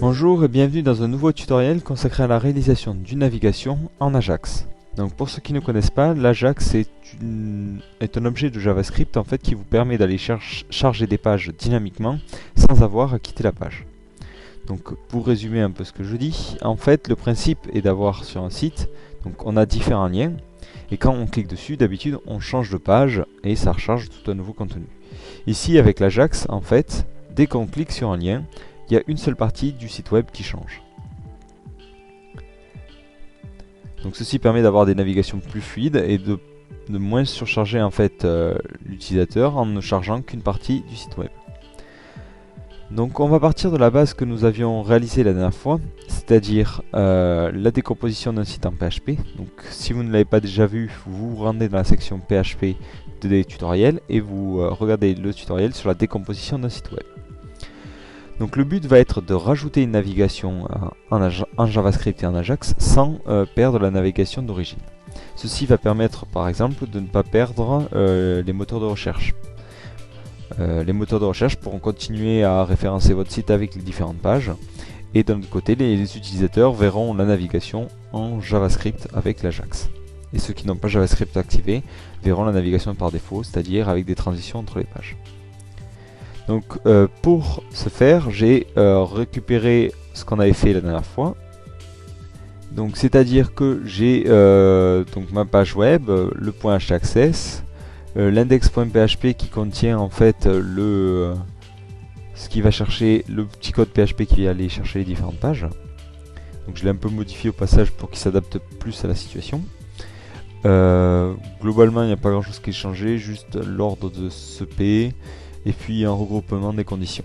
Bonjour et bienvenue dans un nouveau tutoriel consacré à la réalisation d'une navigation en Ajax. Donc pour ceux qui ne connaissent pas, l'Ajax est un objet de JavaScript en fait qui vous permet d'aller charger des pages dynamiquement sans avoir à quitter la page. Donc pour résumer un peu ce que je dis, en fait le principe est d'avoir sur un site, donc on a différents liens et quand on clique dessus d'habitude on change de page et ça recharge tout un nouveau contenu. Ici avec l'Ajax en fait, dès qu'on clique sur un lien, il y a une seule partie du site web qui change. Donc ceci permet d'avoir des navigations plus fluides et de moins surcharger en fait l'utilisateur en ne chargeant qu'une partie du site web. Donc on va partir de la base que nous avions réalisée la dernière fois, c'est-à-dire la décomposition d'un site en PHP. Donc si vous ne l'avez pas déjà vu, vous vous rendez dans la section PHP des tutoriels et vous regardez le tutoriel sur la décomposition d'un site web. Donc le but va être de rajouter une navigation en JavaScript et en Ajax sans perdre la navigation d'origine. Ceci va permettre par exemple de ne pas perdre les moteurs de recherche. Les moteurs de recherche pourront continuer à référencer votre site avec les différentes pages. Et d'un autre côté, les utilisateurs verront la navigation en JavaScript avec l'Ajax. Et ceux qui n'ont pas JavaScript activé verront la navigation par défaut, c'est-à-dire avec des transitions entre les pages. Donc pour ce faire, j'ai récupéré ce qu'on avait fait la dernière fois. Donc c'est-à-dire que j'ai donc ma page web, le point htaccess, l'index.php qui contient en fait ce qui va chercher le petit code PHP qui va aller chercher les différentes pages. Donc je l'ai un peu modifié au passage pour qu'il s'adapte plus à la situation. Globalement il n'y a pas grand chose qui est changé, juste l'ordre de ce P et puis un regroupement des conditions.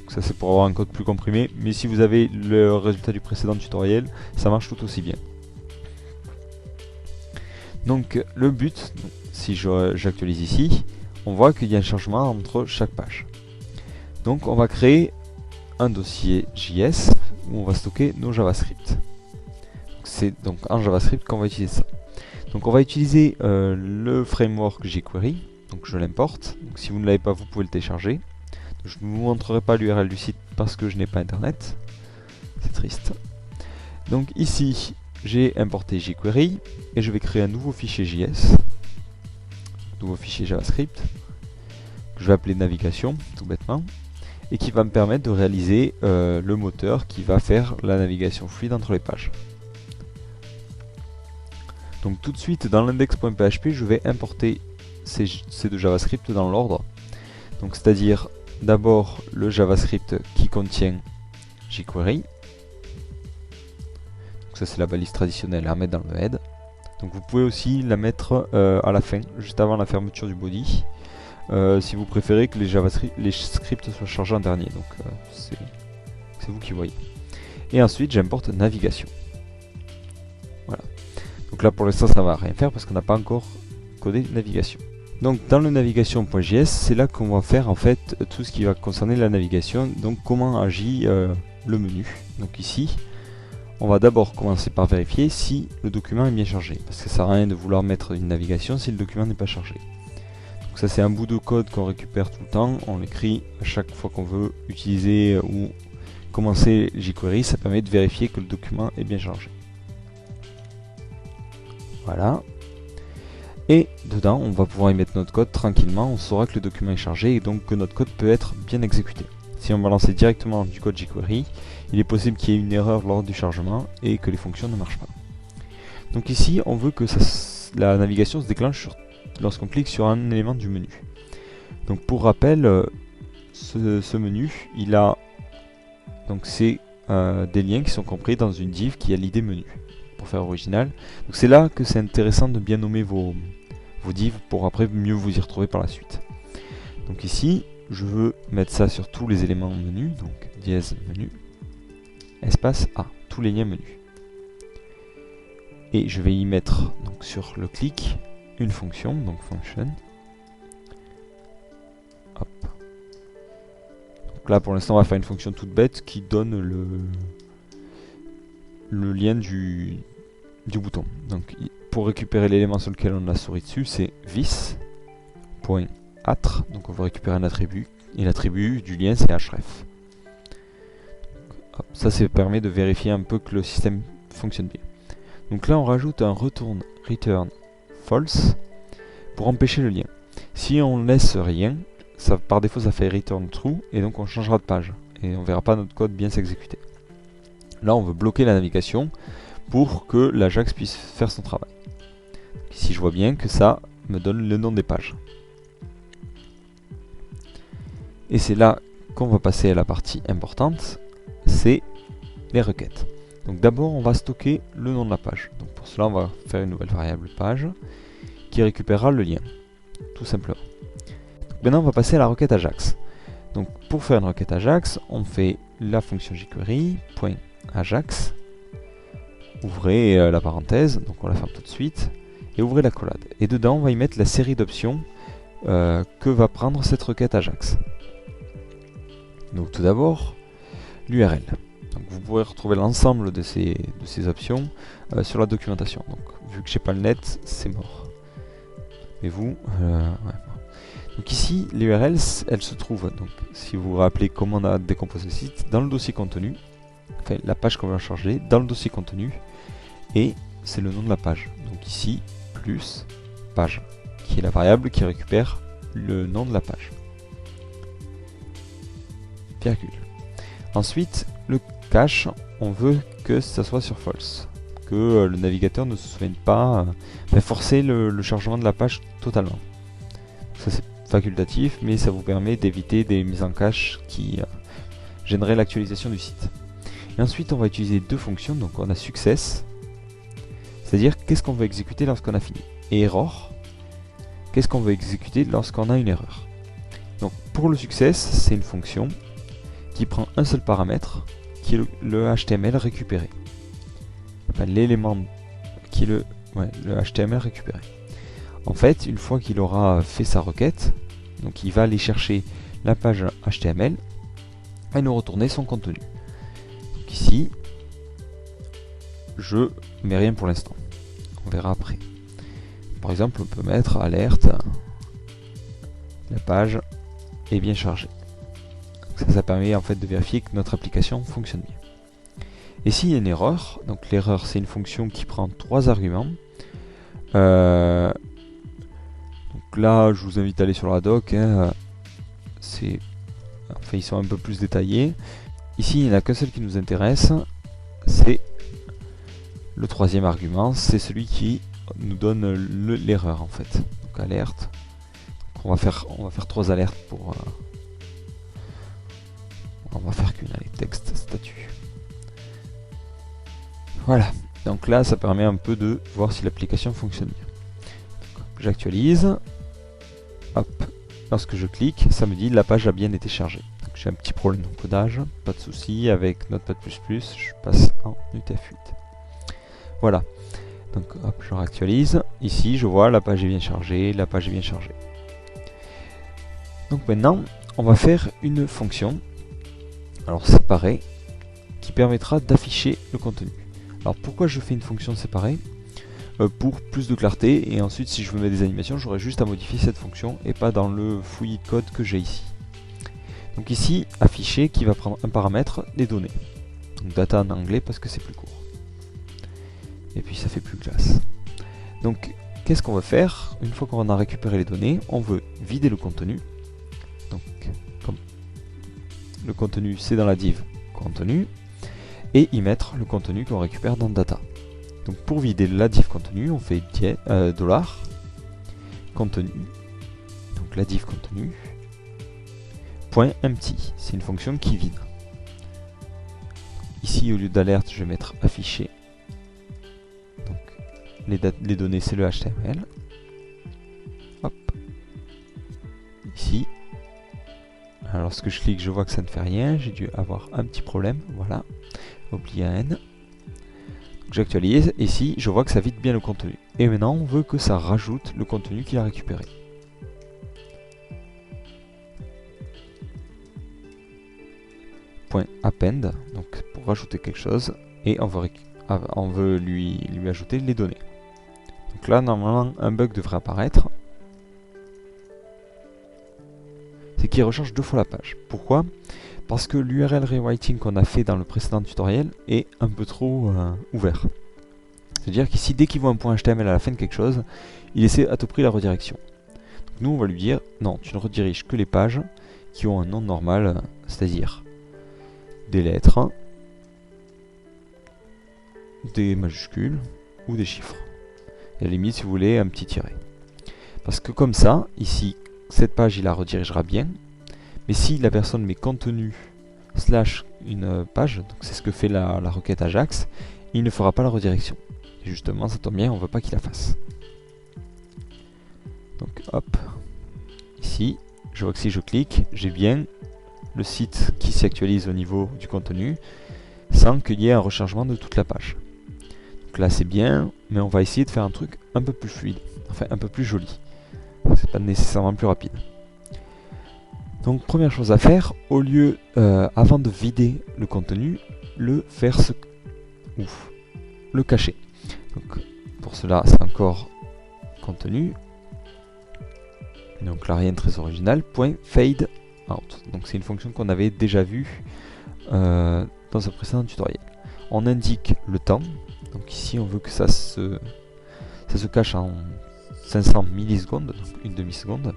Donc ça c'est pour avoir un code plus comprimé, mais si vous avez le résultat du précédent tutoriel, ça marche tout aussi bien. Donc le but, si j'actualise ici, on voit qu'il y a un changement entre chaque page. Donc on va créer un dossier JS où on va stocker nos JavaScript. C'est donc en JavaScript qu'on va utiliser ça. Donc on va utiliser le framework jQuery, donc je l'importe. Donc si vous ne l'avez pas, vous pouvez le télécharger. Je ne vous montrerai pas l'URL du site parce que je n'ai pas internet. C'est triste. Donc ici, j'ai importé jQuery et je vais créer un nouveau fichier JS, nouveau fichier JavaScript, que je vais appeler navigation, tout bêtement, et qui va me permettre de réaliser le moteur qui va faire la navigation fluide entre les pages. Donc tout de suite, dans l'index.php, je vais importer ces deux JavaScript dans l'ordre. Donc c'est-à-dire d'abord le JavaScript qui contient jQuery. Donc ça c'est la balise traditionnelle à mettre dans le head. Donc vous pouvez aussi la mettre à la fin, juste avant la fermeture du body, si vous préférez que les scripts soient chargés en dernier. Donc c'est vous qui voyez. Et ensuite j'importe navigation. Voilà. Donc là pour l'instant ça va rien faire parce qu'on n'a pas encore codé navigation. Donc dans le navigation.js, c'est là qu'on va faire en fait tout ce qui va concerner la navigation, donc comment agit le menu. Donc ici, on va d'abord commencer par vérifier si le document est bien chargé, parce que ça sert à rien de vouloir mettre une navigation si le document n'est pas chargé. Donc ça c'est un bout de code qu'on récupère tout le temps, on l'écrit à chaque fois qu'on veut utiliser ou commencer jQuery, ça permet de vérifier que le document est bien chargé. Voilà. Et dedans, on va pouvoir y mettre notre code tranquillement, on saura que le document est chargé et donc que notre code peut être bien exécuté. Si on va lancer directement du code jQuery, il est possible qu'il y ait une erreur lors du chargement et que les fonctions ne marchent pas. Donc ici, on veut que la navigation se déclenche lorsqu'on clique sur un élément du menu. Donc pour rappel, ce menu, il a donc c'est des liens qui sont compris dans une div qui a l'id menu, pour faire original. Donc c'est là que c'est intéressant de bien nommer vos divs pour après mieux vous y retrouver par la suite. Donc ici, je veux mettre ça sur tous les éléments menu, donc dièse menu, espace A, tous les liens menu. Et je vais y mettre donc sur le clic une fonction, donc function. Hop. Donc là pour l'instant on va faire une fonction toute bête qui donne le lien du bouton. Donc pour récupérer l'élément sur lequel on a souris dessus, c'est vis.atr. Donc on va récupérer un attribut et l'attribut du lien c'est href. Hop, Ça permet de vérifier un peu que le système fonctionne bien. Donc là on rajoute un return false pour empêcher le lien. Si on laisse rien, ça, par défaut ça fait return true et donc on changera de page et on verra pas notre code bien s'exécuter. Là on veut bloquer la navigation pour que l'Ajax puisse faire son travail. Ici je vois bien que ça me donne le nom des pages. Et c'est là qu'on va passer à la partie importante, c'est les requêtes. Donc d'abord on va stocker le nom de la page. Donc pour cela on va faire une nouvelle variable page qui récupérera le lien, tout simplement. Donc maintenant on va passer à la requête Ajax. Donc pour faire une requête Ajax, on fait la fonction jQuery.ajax, ouvrez la parenthèse, donc on la ferme tout de suite, et ouvrez la collade. Et dedans on va y mettre la série d'options que va prendre cette requête Ajax. Donc tout d'abord, l'URL. Donc vous pourrez retrouver l'ensemble de ces options sur la documentation. Donc vu que j'ai pas le net, c'est mort. Mais vous, ouais. Donc ici, l'URL, elle se trouve, donc si vous vous rappelez comment on a décomposé le site, dans le dossier contenu, enfin la page qu'on va charger, dans le dossier contenu, et c'est le nom de la page. Donc ici, plus page, qui est la variable qui récupère le nom de la page. Virgule. Ensuite, le cache, on veut que ça soit sur false, que le navigateur ne se souvienne pas, forcer le chargement de la page totalement. Ça c'est facultatif, mais ça vous permet d'éviter des mises en cache qui gêneraient l'actualisation du site. Et ensuite, on va utiliser deux fonctions. Donc on a success, c'est-à-dire qu'est-ce qu'on veut exécuter lorsqu'on a fini, et error, qu'est-ce qu'on veut exécuter lorsqu'on a une erreur. Donc pour le success, c'est une fonction qui prend un seul paramètre, qui est le HTML récupéré. Enfin, l'élément qui est le HTML récupéré. En fait, une fois qu'il aura fait sa requête, donc il va aller chercher la page HTML et nous retourner son contenu. Donc ici, je mets rien pour l'instant. On verra après. Par exemple, on peut mettre alerte, la page est bien chargée. Donc ça permet en fait de vérifier que notre application fonctionne bien. Et s'il y a une erreur, donc l'erreur c'est une fonction qui prend 3 arguments. Donc là, je vous invite à aller sur la doc. Enfin, ils sont un peu plus détaillés. Ici, il n'y en a qu'un seul qui nous intéresse. C'est le troisième argument. C'est celui qui nous donne l'erreur en fait. Donc alerte. Donc, on va faire 3 alertes pour. On va faire qu'une. Allez, texte, statut. Voilà. Donc là, ça permet un peu de voir si l'application fonctionne bien. J'actualise. Hop. Lorsque je clique, ça me dit la page a bien été chargée. J'ai un petit problème d'encodage, pas de souci. Avec Notepad++, je passe en UTF-8. Voilà. Donc hop, je réactualise. Ici, je vois la page est bien chargée, la page est bien chargée. Donc maintenant, on va faire une fonction, alors séparée, qui permettra d'afficher le contenu. Alors pourquoi je fais une fonction séparée ? Pour plus de clarté, et ensuite si je veux mettre des animations, j'aurai juste à modifier cette fonction et pas dans le fouillis de code que j'ai ici. Donc ici, afficher qui va prendre un paramètre, les données. Donc data en anglais parce que c'est plus court. Et puis ça fait plus classe. Donc qu'est-ce qu'on va faire? Une fois qu'on a récupéré les données, on veut vider le contenu. Donc comme le contenu c'est dans la div contenu, et y mettre le contenu qu'on récupère dans data. Donc pour vider la div contenu, on fait dollar contenu. Donc la div contenu point empty, c'est une fonction qui vide. Ici au lieu d'alerte, je vais mettre afficher. Donc les données c'est le HTML. Hop. Ici. Alors lorsque je clique, je vois que ça ne fait rien. J'ai dû avoir un petit problème. Voilà. Oublié un N. J'actualise, et ici je vois que ça vide bien le contenu. Et maintenant on veut que ça rajoute le contenu qu'il a récupéré. Point append, donc pour rajouter quelque chose, et on veut lui ajouter les données. Donc là normalement un bug devrait apparaître. C'est qu'il recharge 2 fois la page. Pourquoi? parce que l'URL rewriting qu'on a fait dans le précédent tutoriel est un peu trop ouvert. C'est-à-dire qu'ici, dès qu'il voit un point HTML à la fin de quelque chose, il essaie à tout prix la redirection. Donc nous, on va lui dire, non, tu ne rediriges que les pages qui ont un nom normal, c'est-à-dire des lettres, des majuscules ou des chiffres. Et à la limite, si vous voulez, un petit tiret. Parce que comme ça, ici, cette page, il la redirigera bien. Mais si la personne met contenu slash une page, donc c'est ce que fait la requête Ajax, il ne fera pas la redirection. Et justement, ça tombe bien, on ne veut pas qu'il la fasse. Donc hop, ici, je vois que si je clique, j'ai bien le site qui s'actualise au niveau du contenu, sans qu'il y ait un rechargement de toute la page. Donc là c'est bien, mais on va essayer de faire un truc un peu plus fluide, enfin un peu plus joli. C'est pas nécessairement plus rapide. Donc première chose à faire, au lieu, avant de vider le contenu, le cacher. Donc pour cela c'est encore contenu. Donc là rien de très original, .fade out. Donc c'est une fonction qu'on avait déjà vue dans un précédent tutoriel. On indique le temps. Donc ici on veut que ça se cache en 500 millisecondes, donc une demi-seconde.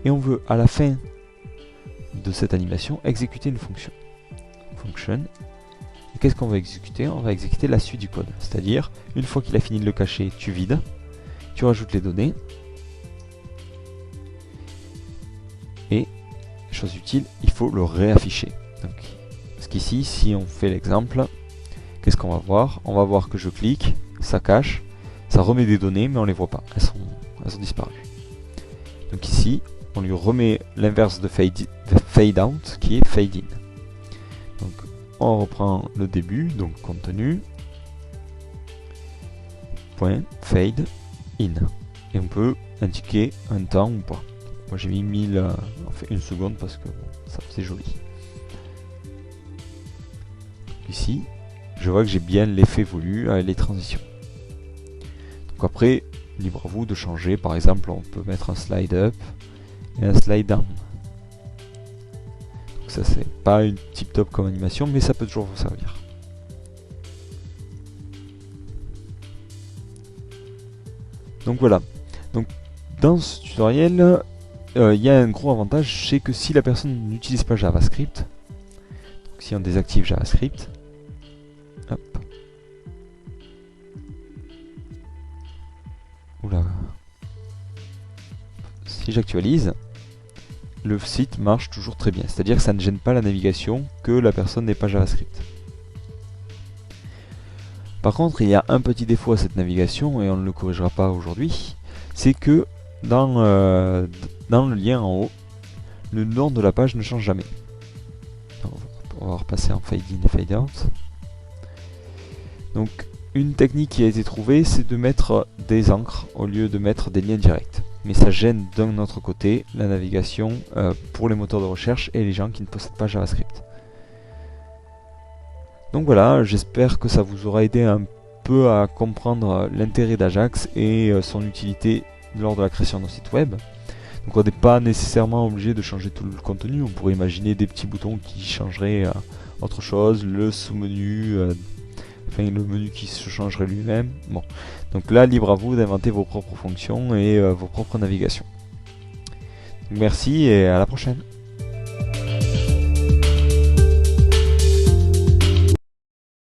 Et on veut à la fin de cette animation exécuter une fonction. Function. Et qu'est-ce qu'on va exécuter? On va exécuter la suite du code. C'est-à-dire, une fois qu'il a fini de le cacher, tu vides, tu rajoutes les données. Et, chose utile, il faut le réafficher. Donc, parce qu'ici, si on fait l'exemple, qu'est-ce qu'on va voir? On va voir que je clique, ça cache, ça remet des données, mais on ne les voit pas. Elles sont disparues. Donc ici, on lui remet l'inverse de fade out, qui est fade in. Donc, on reprend le début, donc contenu, .fade in. Et on peut indiquer un temps ou pas. Moi j'ai mis 1000, enfin une seconde parce que bon, ça faisait joli. Ici, je vois que j'ai bien l'effet voulu avec les transitions. Donc après, libre à vous de changer. Par exemple, on peut mettre un slide up et un slide down. Donc ça c'est pas une tip top comme animation, mais ça peut toujours vous servir. Donc voilà. Donc dans ce tutoriel, il y a un gros avantage, c'est que si la personne n'utilise pas JavaScript, donc si on désactive JavaScript, hop, oula, si j'actualise, le site marche toujours très bien. C'est-à-dire que ça ne gêne pas la navigation que la personne n'ait pas JavaScript. Par contre, il y a un petit défaut à cette navigation, et on ne le corrigera pas aujourd'hui, c'est que dans le lien en haut, le nom de la page ne change jamais. On va repasser en fade in et fade out. Donc, une technique qui a été trouvée, c'est de mettre des encres au lieu de mettre des liens directs. Mais ça gêne d'un autre côté la navigation pour les moteurs de recherche et les gens qui ne possèdent pas JavaScript. Donc voilà, j'espère que ça vous aura aidé un peu à comprendre l'intérêt d'Ajax et son utilité lors de la création d'un site web. Donc on n'est pas nécessairement obligé de changer tout le contenu, on pourrait imaginer des petits boutons qui changeraient autre chose, le sous-menu, enfin le menu qui se changerait lui-même. Bon, donc là libre à vous d'inventer vos propres fonctions et vos propres navigations. Donc merci et à la prochaine.